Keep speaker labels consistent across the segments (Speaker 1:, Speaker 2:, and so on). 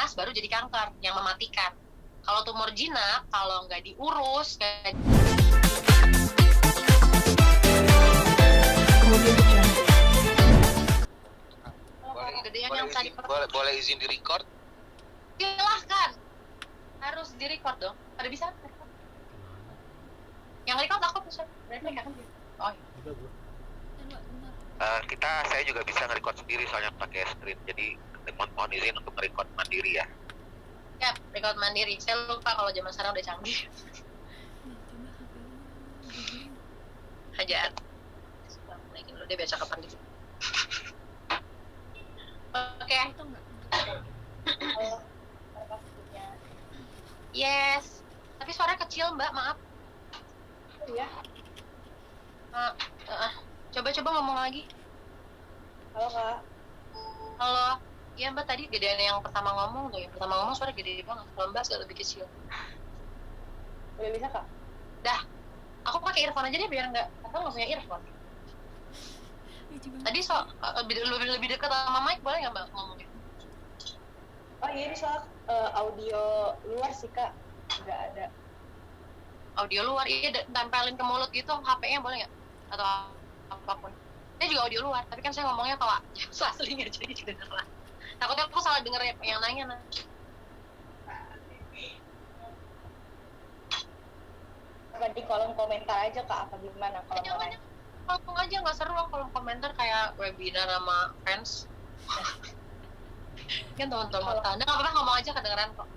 Speaker 1: ganas baru jadi kanker yang mematikan. Kalau tumor jinak, kalau nggak diurus,
Speaker 2: boleh izin di record?
Speaker 1: Silahkan, harus di record dong. Pada bisa? Yang record aku bisa. Berarti kan? Oh.
Speaker 2: Saya juga bisa nge-record sendiri soalnya pakai screen. Jadi mohon izin untuk nge-record mandiri ya.
Speaker 1: Ya, record mandiri. Saya lupa kalau zaman sekarang udah canggih. Hajat. Naikin dulu, dia biasa kapan gitu. Oke. Yes. Tapi suara kecil, Mbak, maaf.
Speaker 3: Iya.
Speaker 1: Coba ngomong lagi.
Speaker 3: Halo, Kak.
Speaker 1: Halo. Iya, Mbak, tadi gedean yang pertama ngomong tuh. Yang pertama ngomong suara gede banget. Kalau Mbak agak lebih kecil.
Speaker 3: Udah bisa, Kak?
Speaker 1: Dah. Aku pakai earphone aja deh biar nggak punya earphone. Tadi lebih dekat sama mic, boleh nggak Mbak ngomongnya?
Speaker 3: Oh iya, ini soal audio luar sih, Kak. Nggak ada.
Speaker 1: Audio luar, iya tempelin ke mulut gitu, HP-nya boleh nggak? Atau apapun. Ini juga audio luar, tapi kan saya ngomongnya kalau asli nggak jadi kedengeran. Takutnya aku salah denger yang nanya nanti.
Speaker 3: Apa di kolom komentar aja, Kak? Apa gimana kalau mau nanya?
Speaker 1: Langsung aja, nggak seru kolom komentar kayak webinar sama fans. Kan teman-teman tanda, nggak apa-apa ngomong aja kedengeran kok.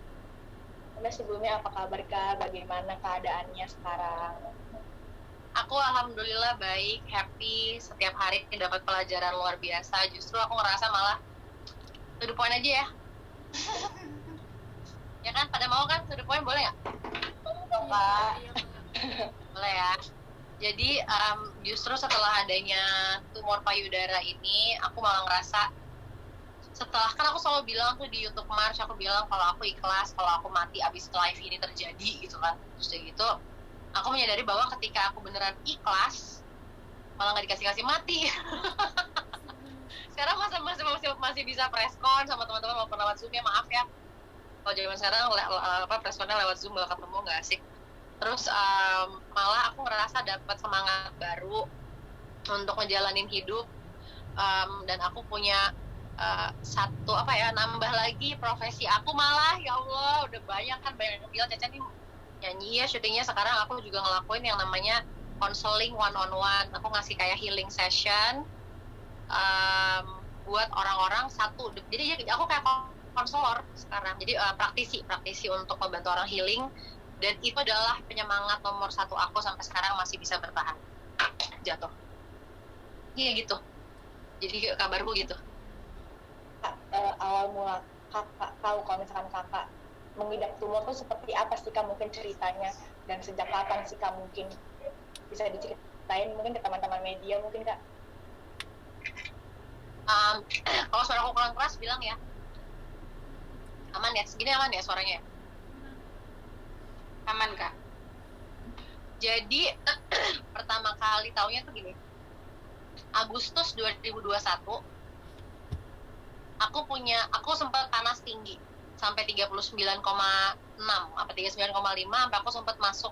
Speaker 3: Udah sebelumnya apa kabar, Kak? Bagaimana keadaannya sekarang?
Speaker 1: Aku alhamdulillah baik, happy, setiap hari dapat pelajaran luar biasa. Justru aku ngerasa malah to the point aja ya. Ya kan, pada mau kan to the point, boleh nggak?
Speaker 3: Kak.
Speaker 1: Boleh ya. Jadi justru setelah adanya tumor payudara ini, aku malah ngerasa setelah kan aku selalu bilang tuh di YouTube March, aku bilang kalau aku ikhlas, kalau aku mati abis live ini terjadi gitu kan. Terus kayak gitu, aku menyadari bahwa ketika aku beneran ikhlas, malah nggak dikasih mati. Sekarang masih bisa preskon sama teman-teman maupun lewat Zoom ya, maaf ya. Kalau zaman sekarang preskonnya lewat Zoom gak ketemu, nggak asik. Terus malah aku ngerasa dapat semangat baru untuk ngejalanin hidup, dan aku punya nambah lagi profesi aku malah. Ya Allah, udah banyak yang bilang Caca nih nyanyi ya, syutingnya sekarang aku juga ngelakuin yang namanya counseling one on one. Aku ngasih kayak healing session buat orang-orang satu. Jadi aku kayak konselor sekarang, jadi praktisi untuk membantu orang healing, dan itu adalah penyemangat nomor satu aku sampai sekarang masih bisa bertahan. Jatuh. Iya gitu. Jadi kabarku gitu.
Speaker 3: Awal mula Kakak tahu kalau misalkan Kakak mengidap tumor itu seperti apa sih, Kak, mungkin ceritanya, dan sejak kapan sih, Kak, mungkin bisa diceritain mungkin ke teman-teman media mungkin, Kak?
Speaker 1: Kalau suara aku kurang keras bilang ya. Aman ya? Segini aman ya suaranya? Aman, Kak. Jadi pertama kali taunya tuh gini, Agustus 2021 aku sempat panas tinggi sampai 39,6 apa 39,5, sampai aku sempat masuk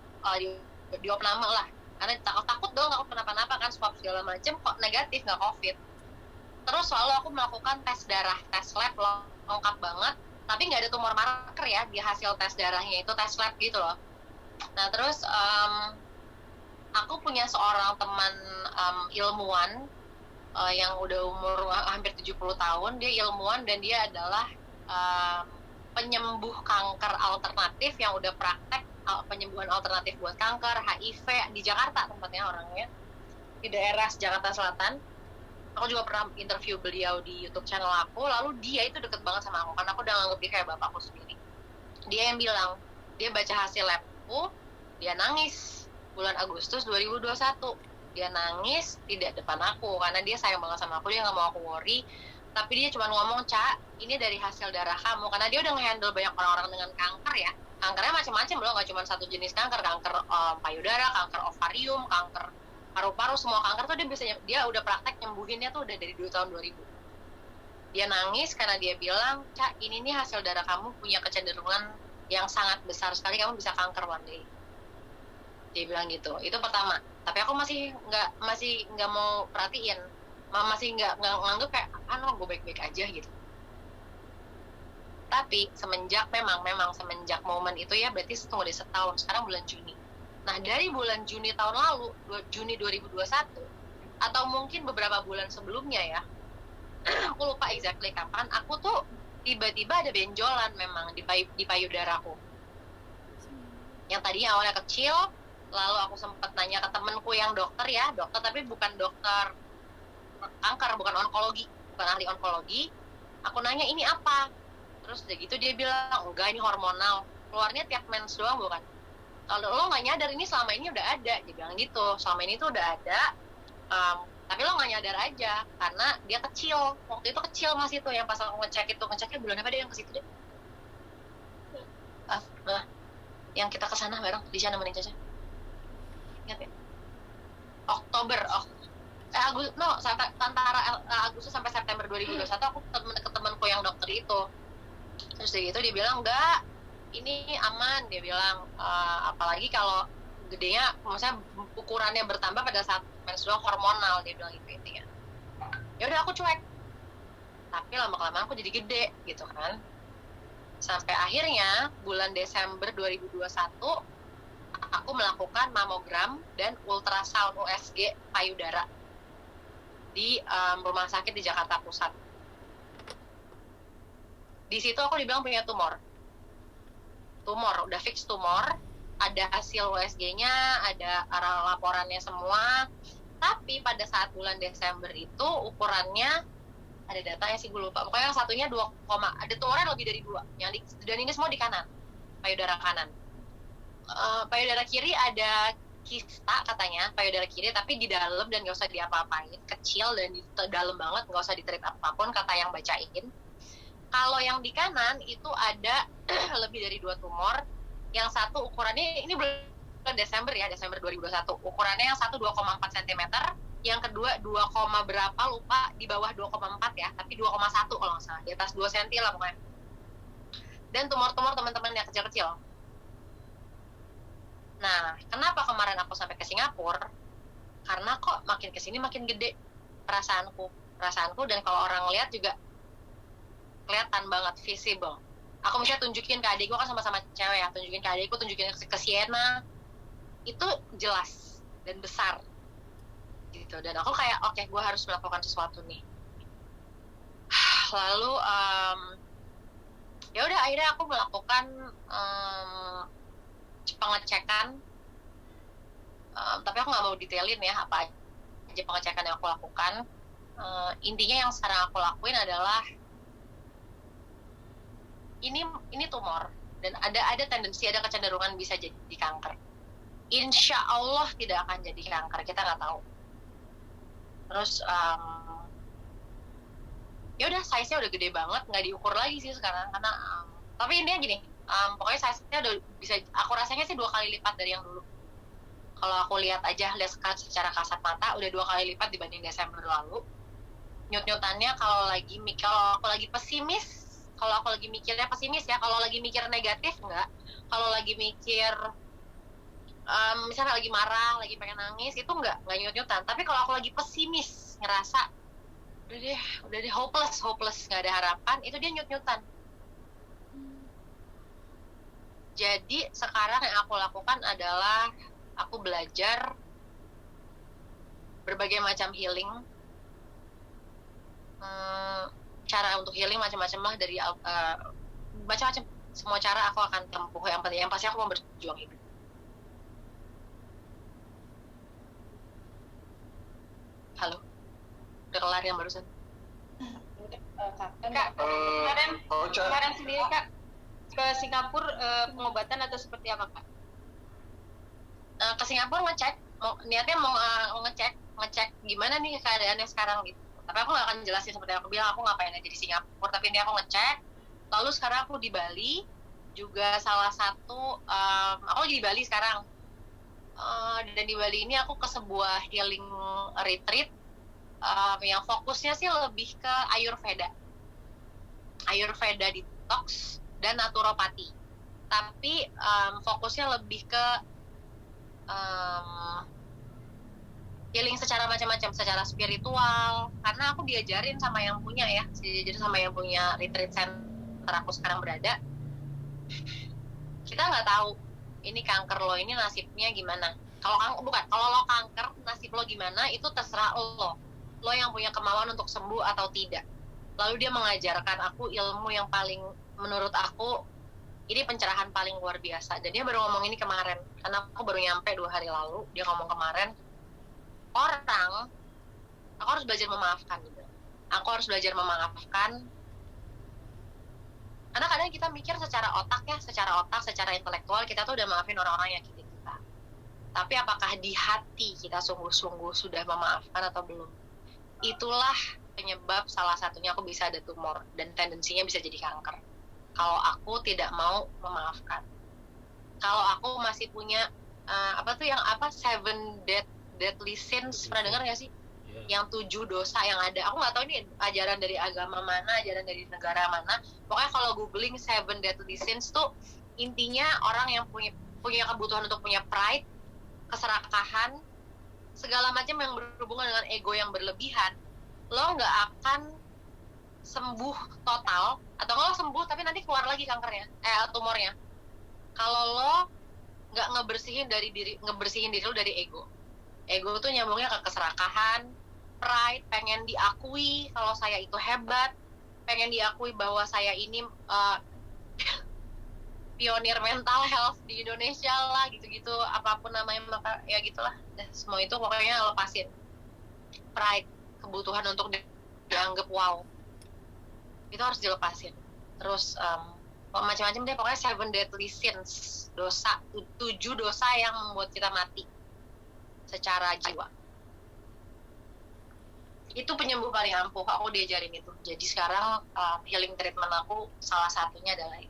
Speaker 1: di opname lah, karena takut dong aku kenapa-napa kan, swab segala macem, kok negatif, nggak COVID. Terus selalu aku melakukan tes darah, tes lab lengkap banget, tapi nggak ada tumor marker ya di hasil tes darahnya, itu tes lab gitu loh. Nah terus aku punya seorang teman ilmuwan yang udah umur hampir 70 tahun, dia ilmuwan dan dia adalah penyembuh kanker alternatif yang udah praktek penyembuhan alternatif buat kanker, HIV di Jakarta tempatnya orangnya, di daerah Jakarta Selatan. Aku juga pernah interview beliau di YouTube channel aku, lalu dia itu deket banget sama aku, karena aku udah nganggep dia kayak bapakku sendiri. Dia yang bilang, dia baca hasil labku, dia nangis bulan Agustus 2021. Dia nangis tidak depan aku, karena dia sayang banget sama aku, dia gak mau aku worry. Tapi dia cuma ngomong, Ca, ini dari hasil darah kamu, karena dia udah nge-handle banyak orang-orang dengan kanker ya. Kankernya macam-macam loh, gak cuma satu jenis kanker payudara, kanker ovarium, kanker paru-paru, semua kanker tuh dia udah praktek nyembuhinnya tuh udah dari tahun 2000. Dia nangis karena dia bilang, Cak, ini nih hasil darah kamu punya kecenderungan yang sangat besar sekali, kamu bisa kanker one day. Dia bilang gitu. Itu pertama. Tapi aku masih nggak mau perhatiin, masih nggak nganggep kayak gue baik-baik aja gitu. Tapi semenjak semenjak momen itu ya, berarti tunggu deh setahun. Sekarang bulan Juni. Nah, dari bulan Juni tahun lalu, Juni 2021, atau mungkin beberapa bulan sebelumnya ya, aku lupa exactly kapan, aku tuh tiba-tiba ada benjolan memang di payudaraku. Yang tadinya awalnya kecil, lalu aku sempat nanya ke temenku yang dokter tapi bukan dokter kanker, bukan onkologi, bukan ahli onkologi. Aku nanya, ini apa? Terus udah gitu dia bilang, enggak, ini hormonal, keluarnya tiap mens doang bukan? Kalau lo nggak nyadar, ini selama ini udah ada. Dia bilang gitu, selama ini tuh udah ada, tapi lo nggak nyadar aja karena dia kecil. Waktu itu kecil masih tuh, yang pas aku ngeceknya bulan apa deh yang ke situ deh, yang kita kesana bareng di sana nemenin Caca, ingat ya? Oktober, antara Agustus sampai September 2021 aku ke temanku yang dokter itu. Terus gitu dia bilang, enggak, ini aman. Dia bilang, apalagi kalau gedenya, maksudnya ukurannya bertambah pada saat menstrual hormonal, dia bilang gitu intinya. Ya udah aku cuek, tapi lama-kelamaan aku jadi gede gitu kan. Sampai akhirnya bulan Desember 2021 aku melakukan mamogram dan ultrasound USG payudara di rumah sakit di Jakarta Pusat. Di situ aku dibilang punya tumor, udah fix tumor, ada hasil USG-nya, ada laporannya semua. Tapi pada saat bulan Desember itu ukurannya, ada datanya sih gue lupa, pokoknya yang satunya 2, ada tumornya lebih dari 2, dan ini semua di kanan, payudara kanan. Payudara kiri ada kista katanya, payudara kiri, tapi di dalam dan nggak usah diapa-apain, kecil dan di dalam banget, nggak usah ditreat apapun kata yang bacain. Kalau yang di kanan itu ada lebih dari 2 tumor. Yang satu ukurannya, ini bulan Desember ya, Desember 2021, ukurannya yang satu 2,4 cm, yang kedua 2, berapa lupa, di bawah 2,4 ya, tapi 2,1 kalau nggak salah, di atas 2 cm lah pokoknya. Dan tumor-tumor teman-teman yang kecil-kecil. Nah, kenapa kemarin aku sampai ke Singapura? Karena kok makin kesini makin gede perasaanku, dan kalau orang lihat juga kelihatan banget, visible. Aku misalnya tunjukin ke adikku, kan sama-sama cewek ya, tunjukin ke adikku, tunjukin ke Sienna, itu jelas dan besar gitu. Dan aku kayak, oke, gue harus melakukan sesuatu nih. Lalu ya udah, akhirnya aku melakukan pengecekan, tapi aku nggak mau detailin ya apa aja pengecekan yang aku lakukan. Intinya yang sekarang aku lakuin adalah ini tumor, dan ada tendensi, ada kecenderungan bisa jadi kanker. Insya Allah tidak akan jadi kanker, kita nggak tahu. Terus ya udah, size-nya udah gede banget, nggak diukur lagi sih sekarang karena tapi intinya gini, pokoknya size-nya udah bisa, aku rasanya sih 2 kali lipat dari yang dulu. Kalau aku lihat secara kasat mata udah 2 kali lipat dibanding Desember lalu. Nyut-nyutannya kalau aku lagi pesimis, kalau aku lagi mikirnya pesimis ya, kalau lagi mikir negatif enggak, kalau lagi mikir misalnya lagi marah, lagi pengen nangis, itu enggak nyut-nyutan. Tapi kalau aku lagi pesimis, ngerasa udah deh hopeless, nggak ada harapan, itu dia nyut-nyutan. Jadi sekarang yang aku lakukan adalah aku belajar berbagai macam healing, cara untuk healing macam-macam lah, dari macam-macam, semua cara aku akan tempuh. Yang pasti aku mau berjuang hidup. Halo, udah kelar yang barusan?
Speaker 4: Kak, kemarin sendiri Kak ke Singapura pengobatan atau seperti apa Kak?
Speaker 1: Ke Singapura niatnya mau ngecek gimana nih keadaannya sekarang gitu. Tapi aku nggak akan jelasin, seperti aku bilang, aku ngapain aja di Singapura, tapi ini aku ngecek. Lalu sekarang aku di Bali juga, salah satu aku lagi di Bali sekarang, dan di Bali ini aku ke sebuah healing retreat yang fokusnya sih lebih ke Ayurveda. Ayurveda detox, dan naturopati. Tapi fokusnya lebih ke healing secara macam-macam, secara spiritual. Karena aku diajarin sama yang punya ya, diajarin sama yang punya retreat center aku sekarang berada. Kita nggak tahu ini kanker lo ini nasibnya gimana. Kalau lo kanker nasib lo gimana itu terserah lo. Lo yang punya kemauan untuk sembuh atau tidak. Lalu dia mengajarkan aku ilmu yang paling menurut aku ini pencerahan paling luar biasa. Dan dia baru ngomong ini kemarin, karena aku baru nyampe 2 hari lalu. Dia ngomong kemarin, aku harus belajar memaafkan gitu. Aku harus belajar memaafkan. Karena kadang kita mikir secara otak, secara intelektual kita tuh udah maafin orang-orang yang nyakitin kita. Tapi apakah di hati kita sungguh-sungguh sudah memaafkan atau belum? Itulah penyebab salah satunya aku bisa ada tumor dan tendensinya bisa jadi kanker. Kalau aku tidak mau memaafkan. Kalau aku masih punya seven deadly sins, pernah dengar nggak sih? Yang 7 dosa yang ada. Aku nggak tahu ini ajaran dari agama mana, ajaran dari negara mana. Pokoknya kalau googling 7 deadly sins tuh intinya orang yang punya kebutuhan untuk punya pride, keserakahan, segala macam yang berhubungan dengan ego yang berlebihan, lo nggak akan sembuh total, atau lo sembuh tapi nanti keluar lagi kankernya, tumornya. Kalau lo nggak ngebersihin diri lo dari ego. Ego tuh nyambungnya ke keserakahan, pride, pengen diakui kalau saya itu hebat, pengen diakui bahwa saya ini pionir mental health di Indonesia lah, gitu-gitu, apapun namanya, maka ya gitulah. Semua itu pokoknya lepasin. Pride, kebutuhan untuk dianggap wow, itu harus dilepasin. Terus macam-macam deh, pokoknya 7 deadly sins, 7 dosa yang membuat kita mati secara jiwa. Itu penyembuh paling ampuh, aku diajarin itu. Jadi sekarang healing treatment aku salah satunya adalah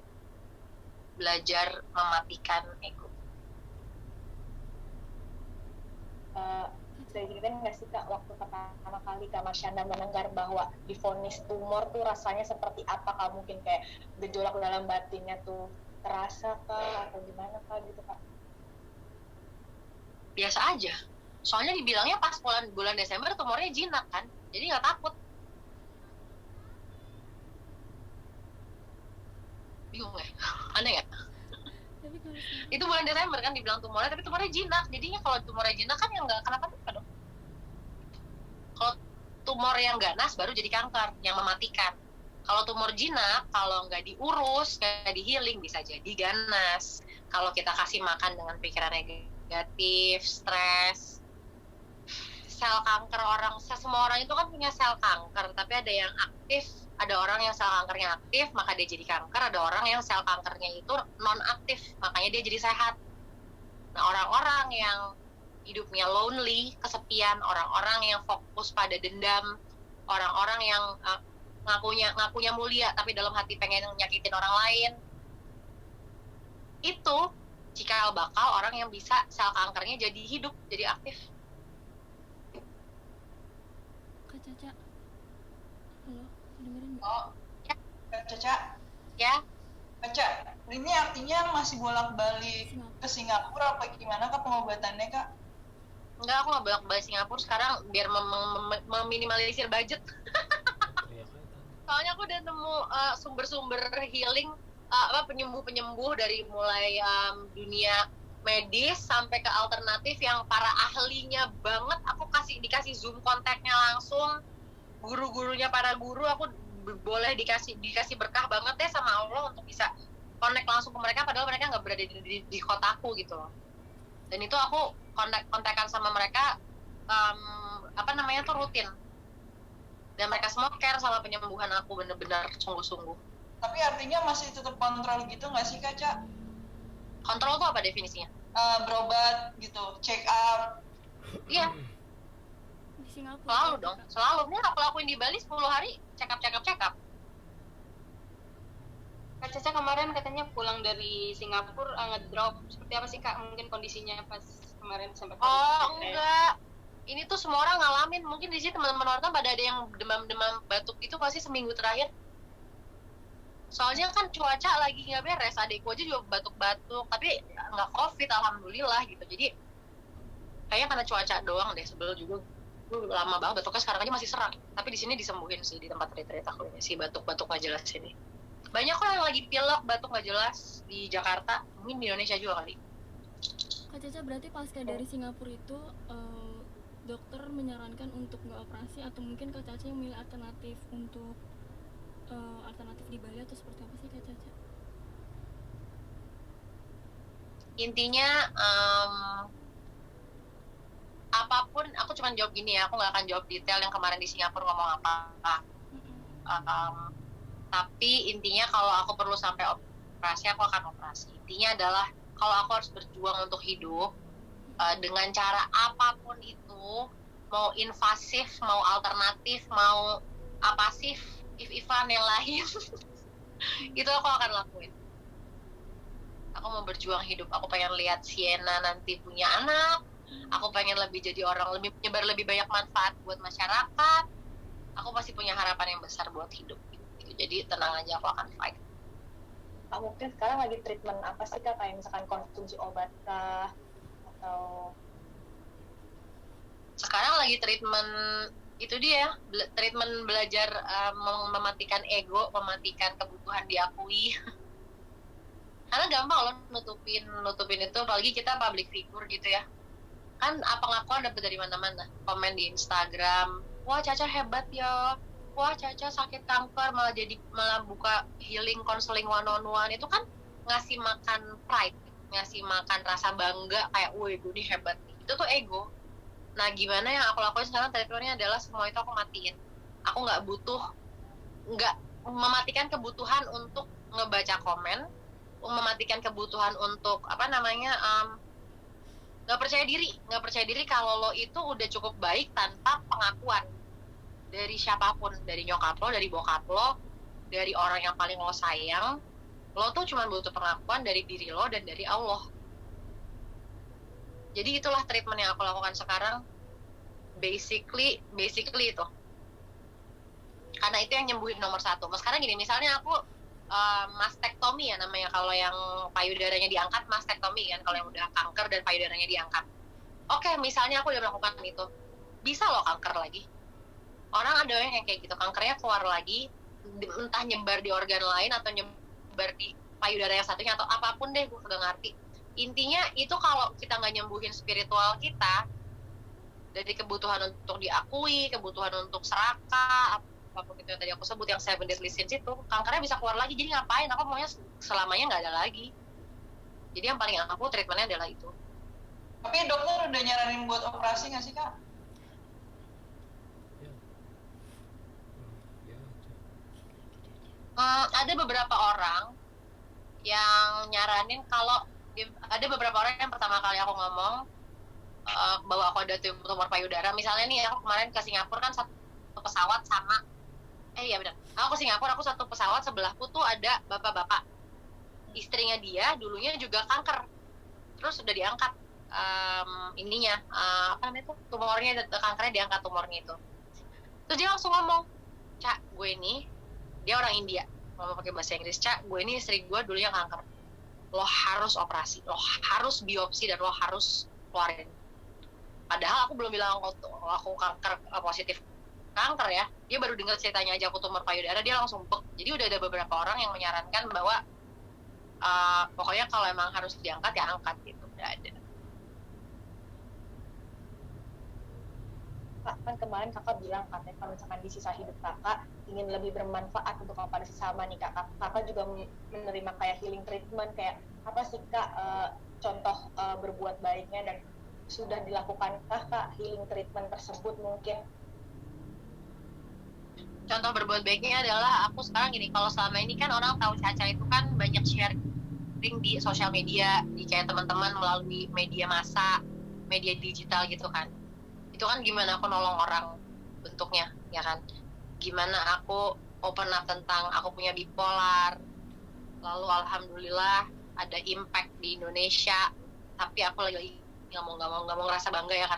Speaker 1: belajar mematikan ego.
Speaker 3: Bisa diceritain nggak sih Kak, waktu pertama kali Kak Marsyanda mendengar bahwa divonis tumor tuh rasanya seperti apa Kak? Mungkin kayak gejolak dalam batinnya tuh terasa Kak, atau gimana Kak gitu Kak?
Speaker 1: Biasa aja. Soalnya dibilangnya pas bulan Desember tumornya jinak kan, jadi nggak takut. Bingung ya? Aneh nggak? Itu bulan Desember kan dibilang tumornya, tapi tumornya jinak. Jadinya kalau tumornya jinak kan yang nggak kenapa-napa dong. Kalau tumor yang ganas baru jadi kanker, yang mematikan. Kalau tumor jinak, kalau nggak diurus, nggak di-healing, bisa jadi ganas. Kalau kita kasih makan dengan pikiran negatif, stres, sel kanker semua orang itu kan punya sel kanker, tapi ada yang aktif, ada orang yang sel kankernya aktif, maka dia jadi kanker, ada orang yang sel kankernya itu non-aktif, makanya dia jadi sehat. Nah, orang-orang yang hidupnya lonely, kesepian, orang-orang yang fokus pada dendam, orang-orang yang ngakunya mulia, tapi dalam hati pengen nyakitin orang lain, itu cikal bakal orang yang bisa sel kankernya jadi hidup, jadi aktif.
Speaker 5: Kak Caca, halo, dengerin nggak?
Speaker 6: Oh,
Speaker 1: Ya.
Speaker 6: Kak Caca.
Speaker 1: Ya,
Speaker 6: Caca, ini artinya masih bolak-balik ke Singapura apa gimana Kak pengobatannya Kak?
Speaker 1: enggak, aku nggak bolak-balik Singapura sekarang biar meminimalisir budget. Soalnya aku udah nemu sumber-sumber healing, penyembuh-penyembuh dari mulai dunia medis sampai ke alternatif yang para ahlinya banget. Aku dikasih Zoom kontaknya langsung, guru-gurunya para guru. Aku boleh dikasih berkah banget ya sama Allah untuk bisa connect langsung ke mereka, padahal mereka nggak berada di kotaku gitu loh. Dan itu aku kontak-kontakan sama mereka rutin. Dan mereka semua care sama penyembuhan aku, bener-bener sungguh-sungguh.
Speaker 6: Tapi artinya masih tetap kontrol gitu nggak sih Kak Caca?
Speaker 1: Kontrol tuh apa definisinya?
Speaker 6: Berobat gitu, check up.
Speaker 1: Iya,
Speaker 5: Di Singapura.
Speaker 1: selalu dong, selalu. Ini aku lakuin di Bali 10 hari, check up.
Speaker 4: Kak Caca kemarin katanya pulang dari Singapura ngedrop. Seperti apa sih Kak mungkin kondisinya pas kemarin sampai
Speaker 1: Oh, enggak. Ini tuh semua orang ngalamin. Mungkin di sini teman-teman orang pada ada yang demam-demam batuk itu pasti seminggu terakhir. Soalnya kan cuaca lagi nggak beres, adikku aja juga batuk-batuk, tapi nggak COVID alhamdulillah gitu. Jadi kayaknya karena cuaca doang deh, sebel juga. Gue lama banget batuknya, sekarang aja masih serak. Tapi di sini disembuhin sih di tempat retreat aku ini, si batuk-batuk nggak jelas ini. Banyak kok yang lagi pilek, batuk nggak jelas di Jakarta, mungkin di Indonesia juga kali.
Speaker 5: Kak Caca, berarti pasca dari Singapura itu dokter menyarankan untuk nggak operasi, atau mungkin Kak Caca yang milih alternatif untuk alternatif di Bali, atau seperti apa sih Kak Caca?
Speaker 1: Intinya apapun, aku cuma jawab gini ya, aku nggak akan jawab detail yang kemarin di Singapura ngomong apa. Tapi intinya kalau aku perlu sampai operasi, aku akan operasi. Intinya adalah kalau aku harus berjuang untuk hidup dengan cara apapun itu, mau invasif, mau alternatif, mau apasif, if-ifan yang lain, itu aku akan lakuin. Aku mau berjuang hidup, aku pengen lihat Sienna nanti punya anak, aku pengen lebih jadi orang, lebih menyebar lebih banyak manfaat buat masyarakat, aku pasti punya harapan yang besar buat hidup gitu. Jadi tenang aja, aku akan fight.
Speaker 3: Mungkin sekarang lagi treatment apa sih Kak, kayak misalkan konsumsi obat kah, atau
Speaker 1: sekarang lagi treatment itu dia, treatment belajar mematikan ego, mematikan kebutuhan diakui. Karena gampang loh nutupin itu, apalagi kita public figure gitu ya. Kan pengakuan dapat dari mana-mana. Komen di Instagram, wah Caca hebat ya, wah Caca sakit kanker malah buka healing counseling one-on-one. Itu kan ngasih makan pride, ngasih makan rasa bangga, kayak woi gue nih hebat nih. Itu tuh ego. Nah gimana yang aku lakuin sekarang, treatmentnya adalah semua itu aku matiin. Aku nggak mematikan kebutuhan untuk ngebaca komen, mematikan kebutuhan untuk nggak percaya diri kalau lo itu udah cukup baik tanpa pengakuan dari siapapun, dari nyokap lo, dari bokap lo, dari orang yang paling lo sayang. Lo tuh cuma butuh pengakuan dari diri lo dan dari Allah. Jadi itulah treatment yang aku lakukan sekarang, basically itu, karena itu yang nyembuhin nomor satu. Sekarang gini, misalnya aku mastektomi ya namanya, kalau yang payudaranya diangkat mastektomi kan, kalau yang udah kanker dan payudaranya diangkat. Oke, misalnya aku udah melakukan itu, bisa loh kanker lagi. Orang ada yang kayak gitu, kankernya keluar lagi, entah nyebar di organ lain atau nyebar di payudara yang satunya atau apapun deh, gue udah ngerti. Intinya itu kalau kita nggak nyembuhin spiritual kita dari kebutuhan untuk diakui, kebutuhan untuk serakah, apapun itu yang tadi aku sebut, yang 7 deadly sins itu, kankernya bisa keluar lagi. Jadi ngapain, aku maunya selamanya nggak ada lagi. Jadi yang paling aku treatmentnya adalah itu.
Speaker 6: Tapi dokter udah nyaranin buat operasi nggak sih Kak?
Speaker 1: Ada beberapa orang yang nyaranin, kalau ada beberapa orang yang pertama kali aku ngomong bahwa aku ada tumor payudara. Misalnya nih, aku kemarin ke Singapura kan satu pesawat sama iya benar, aku ke Singapura, aku satu pesawat, sebelahku tuh ada bapak-bapak, istrinya dia dulunya juga kanker, terus udah diangkat tumornya, kankernya diangkat, tumornya itu. Terus dia langsung ngomong, Cak, gue ini, dia orang India, ngomong pakai bahasa Inggris, Cak, gue ini istri gue dulunya kanker, lo harus operasi, lo harus biopsi, dan lo harus keluarin. Padahal aku belum bilang aku kanker positif kanker ya, dia baru dengar ceritanya aja aku tumor payudara, dia langsung bek. Jadi udah ada beberapa orang yang menyarankan bahwa pokoknya kalau emang harus diangkat ya angkat gitu, udah ada.
Speaker 3: Kak, kan kemarin kakak bilang katanya kalau misalkan di sisa hidup kakak ingin lebih bermanfaat untuk kepada sesama nih Kak. Kakak juga menerima kayak healing treatment, kayak apa sih Kak contoh berbuat baiknya, dan sudah dilakukankah Kak healing treatment tersebut mungkin?
Speaker 1: Contoh berbuat baiknya adalah aku sekarang gini, kalau selama ini kan orang tahu Caca itu kan banyak sharing di sosial media, di kayak teman-teman melalui media massa, media digital gitu kan. Itu kan gimana aku nolong orang bentuknya, ya kan? Gimana aku open up tentang aku punya bipolar, lalu alhamdulillah ada impact di Indonesia, tapi aku lagi nggak mau ngerasa bangga ya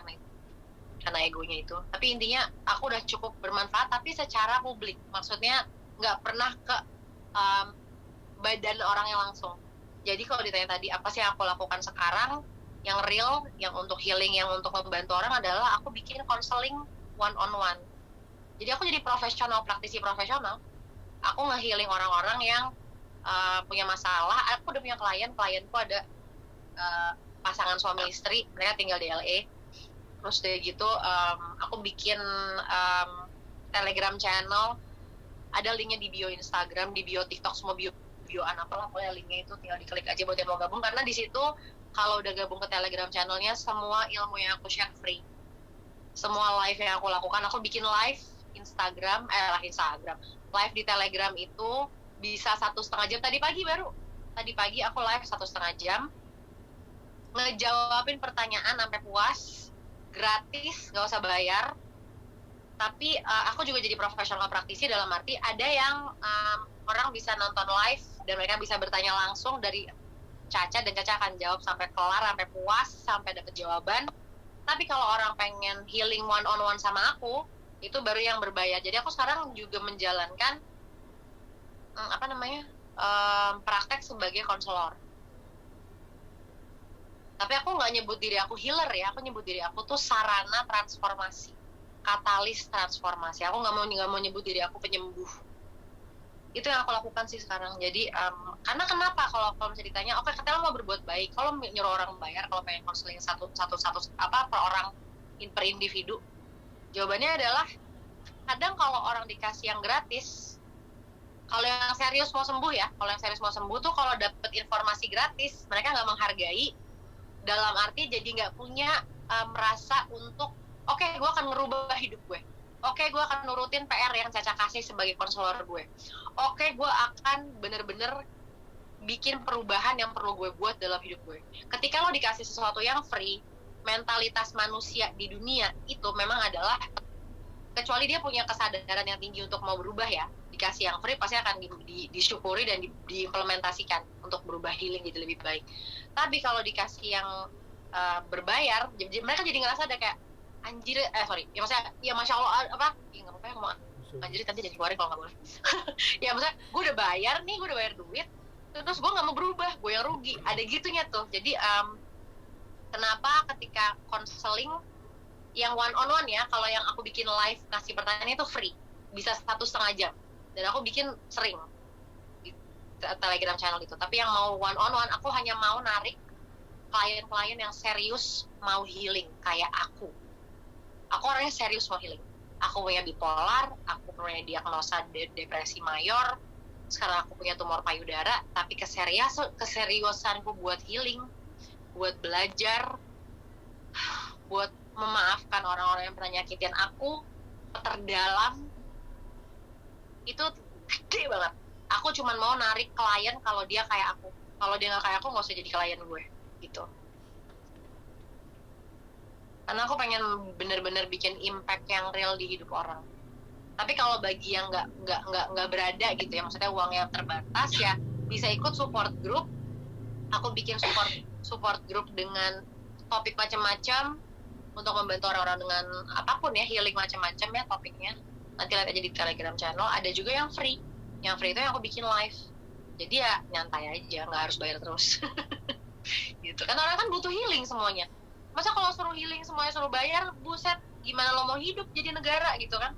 Speaker 1: karena egonya itu. Tapi intinya aku udah cukup bermanfaat, tapi secara publik, maksudnya nggak pernah ke badan orangnya langsung. Jadi kalau ditanya tadi apa sih yang aku lakukan sekarang, yang real, yang untuk healing, yang untuk membantu orang adalah aku bikin konseling one on one. Jadi aku jadi profesional, praktisi profesional. Aku nge-healing orang-orang yang punya masalah. Aku udah punya klienku ada pasangan suami istri, mereka tinggal di LA. Terus dari gitu aku bikin Telegram channel, ada linknya di bio Instagram, di bio TikTok, semua bioan apalah, pokoknya linknya itu tinggal diklik aja buat yang mau gabung, karena di situ kalau udah gabung ke Telegram channelnya, semua ilmu yang aku share free. Semua live yang aku lakukan, aku bikin live Instagram, live di Telegram itu bisa 1,5 jam. Tadi pagi aku live 1,5 jam, ngejawabin pertanyaan sampai puas, gratis, nggak usah bayar. Tapi aku juga jadi profesional praktisi, dalam arti ada yang orang bisa nonton live dan mereka bisa bertanya langsung dari Caca, dan Caca akan jawab sampai kelar, sampai puas, sampai dapet jawaban. Tapi kalau orang pengen healing one on one sama aku, itu baru yang berbayar. Jadi aku sekarang juga menjalankan praktek sebagai konselor. Tapi aku nggak nyebut diri aku healer ya, aku nyebut diri aku tuh sarana transformasi, katalis transformasi. Aku nggak mau nyebut diri aku penyembuh. Itu yang aku lakukan sih sekarang. Jadi karena kenapa, kalau misalnya ditanya, oke, katanya lo mau berbuat baik, kalau nyuruh orang bayar, kalau pengen konseling satu per orang, per individu, jawabannya adalah kadang kalau orang dikasih yang gratis, kalau yang serius mau sembuh tuh kalau dapet informasi gratis, mereka nggak menghargai, dalam arti jadi nggak punya merasa untuk oke, gue akan ngerubah hidup gue. Oke, gue akan nurutin PR yang Caca kasih sebagai konselor gue. Oke, gue akan bener-bener bikin perubahan yang perlu gue buat dalam hidup gue. Ketika lo dikasih sesuatu yang free, mentalitas manusia di dunia itu memang adalah, kecuali dia punya kesadaran yang tinggi untuk mau berubah ya, dikasih yang free pasti akan disyukuri dan diimplementasikan untuk berubah, healing jadi lebih baik. Tapi kalau dikasih yang berbayar, mereka jadi ngerasa ada kayak, anjir, ya masya Allah, nggak apa-apa ya ngomong anjir, nanti jadi keluarin kalau nggak boleh. Ya maksudnya gue udah bayar duit, terus gue nggak mau berubah, gue yang rugi, ada gitunya tuh. Jadi kenapa ketika konseling yang one on one ya, kalau yang aku bikin live kasih pertanyaan itu free, bisa 1,5 jam, dan aku bikin sering di Telegram channel itu. Tapi yang mau one on one, aku hanya mau narik klien-klien yang serius mau healing kayak aku. Aku orangnya serius mau healing. Aku punya bipolar, aku punya diagnosa depresi mayor, sekarang aku punya tumor payudara, tapi keseriusanku buat healing, buat belajar, buat memaafkan orang-orang yang pernah nyakitin aku, terdalam, itu gede banget. Aku cuma mau narik klien kalau dia kayak aku. Kalau dia nggak kayak aku, nggak usah jadi klien gue, gitu. Karena aku pengen bener-bener bikin impact yang real di hidup orang. Tapi kalau bagi yang nggak berada gitu ya, maksudnya uangnya terbatas ya, bisa ikut support group. Aku bikin support group dengan topik macam-macam untuk membantu orang-orang dengan apapun ya, healing macam-macam ya topiknya. Nanti lihat aja di Telegram channel. Ada juga yang free. Yang free itu yang aku bikin live. Jadi ya nyantai aja, nggak harus bayar terus. Gitu kan, orang kan butuh healing semuanya. Masa kalau suruh healing semuanya suruh bayar, buset, gimana lo mau hidup jadi negara gitu kan?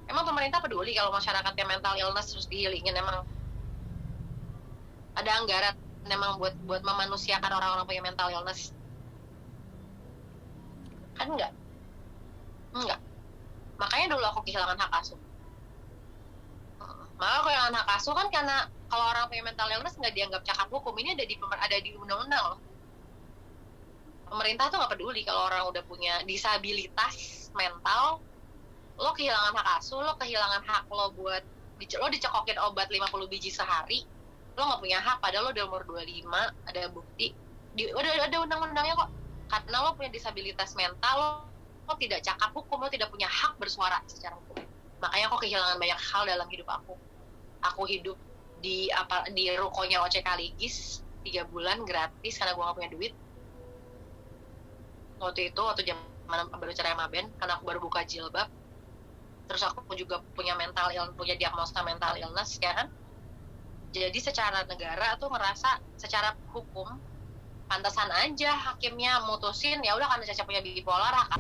Speaker 1: Emang pemerintah peduli kalau masyarakatnya mental illness terus di-healingin? Emang ada anggaran memang buat memanusiakan orang-orang punya mental illness? Kan enggak. Makanya dulu aku kehilangan hak asuh. Maka kehilangan hak asuh kan karena kalau orang punya mental illness nggak dianggap cakap hukum. Ini ada di undang-undang loh. Pemerintah tuh nggak peduli kalau orang udah punya disabilitas mental, lo kehilangan hak asuh, lo kehilangan hak lo buat lo dicekokin obat 50 biji sehari, lo nggak punya hak padahal lo udah umur 25, ada bukti, udah ada undang-undangnya kok. Karena lo punya disabilitas mental, lo tidak cakap hukum, lo tidak punya hak bersuara secara hukum. Makanya aku kehilangan banyak hal dalam hidup aku. Aku hidup di rukonya OCK Ligis 3 bulan gratis karena gue nggak punya duit. Waktu zaman baru cerai sama Ben, karena aku baru buka jilbab. Terus aku juga punya diagnosa mental illness ya kan. Jadi secara negara tuh ngerasa secara hukum pantasan aja hakimnya mutusin ya udah karena Caca punya bipolar hak